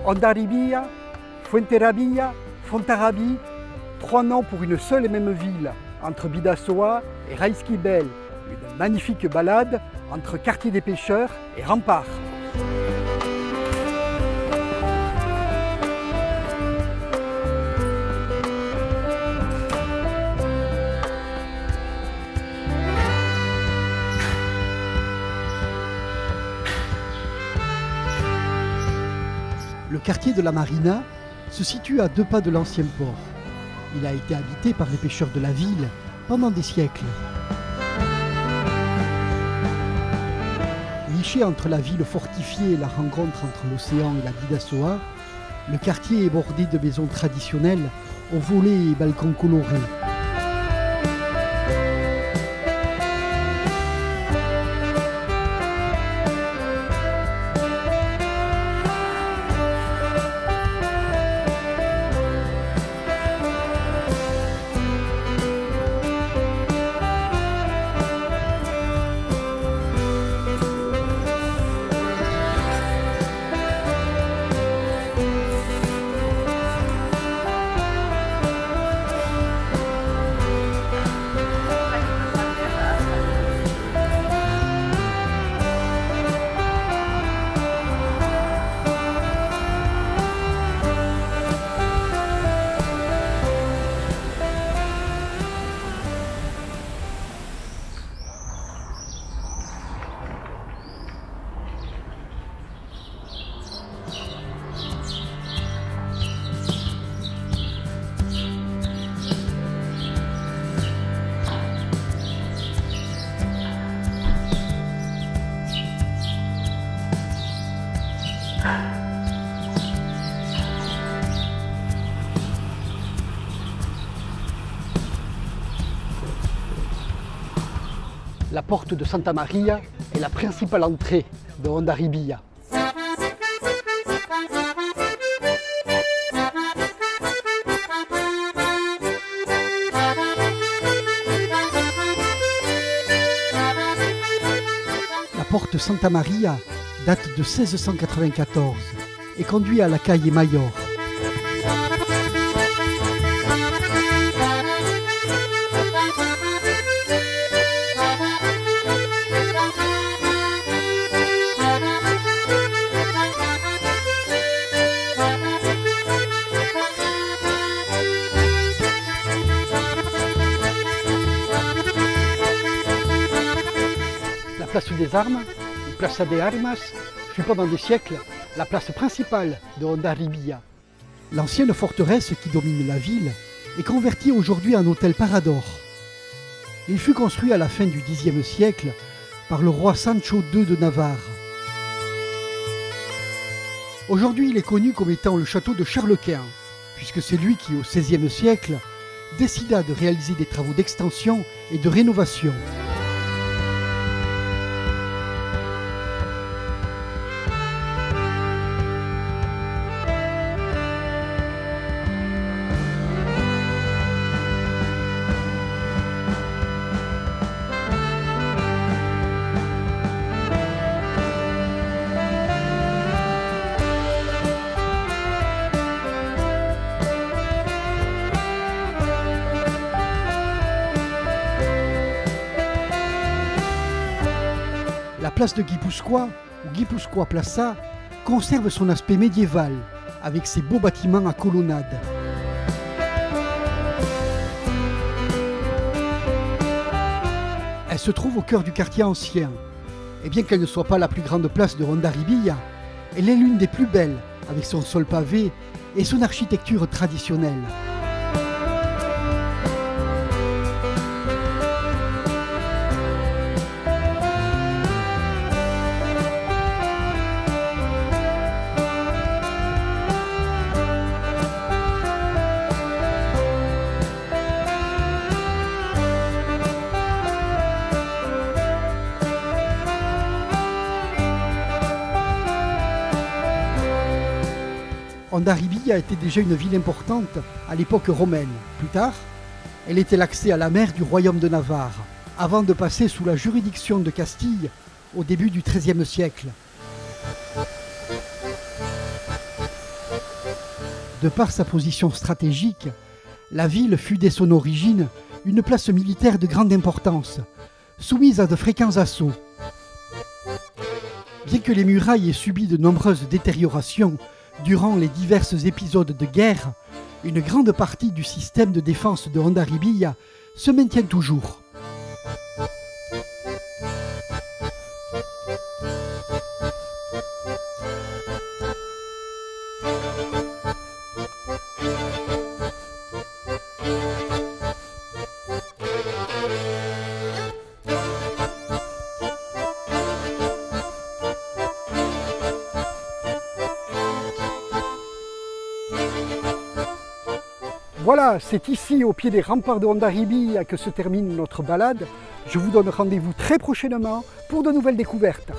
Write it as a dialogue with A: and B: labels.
A: Hondarribia, Fuenterrabía, Fontarrabie, 3 noms pour une seule et même ville, entre Bidasoa et Raizkibel, une magnifique balade entre quartier des pêcheurs et remparts.
B: Le quartier de la Marina se situe à 2 pas de l'ancien port. Il a été habité par les pêcheurs de la ville pendant des siècles. Niché entre la ville fortifiée et la rencontre entre l'océan et la Bidasoa, le quartier est bordé de maisons traditionnelles aux volets et balcons colorés.
A: La porte de Santa Maria est la principale entrée de Hondarribia.
B: La porte Santa Maria date de 1694 et conduit à la Calle Mayor.
A: La place des armes, Plaza de Armas, fut pendant des siècles la place principale de Hondarribia.
B: L'ancienne forteresse qui domine la ville est convertie aujourd'hui en hôtel Parador. Il fut construit à la fin du Xe siècle par le roi Sancho II de Navarre. Aujourd'hui, il est connu comme étant le château de Charles Quint, puisque c'est lui qui, au XVIe siècle, décida de réaliser des travaux d'extension et de rénovation. La place de Guipúzcoa, ou Guipúzcoa Plaza, conserve son aspect médiéval, avec ses beaux bâtiments à colonnades. Elle se trouve au cœur du quartier ancien, et bien qu'elle ne soit pas la plus grande place de Hondarribia, elle est l'une des plus belles, avec son sol pavé et son architecture traditionnelle. Hondarribia était déjà une ville importante à l'époque romaine. Plus tard, elle était l'accès à la mer du royaume de Navarre, avant de passer sous la juridiction de Castille au début du XIIIe siècle. De par sa position stratégique, la ville fut dès son origine une place militaire de grande importance, soumise à de fréquents assauts. Bien que les murailles aient subi de nombreuses détériorations durant les divers épisodes de guerre, une grande partie du système de défense de Hondarribia se maintient toujours.
A: Voilà, c'est ici, au pied des remparts de Hondarribia, que se termine notre balade. Je vous donne rendez-vous très prochainement pour de nouvelles découvertes.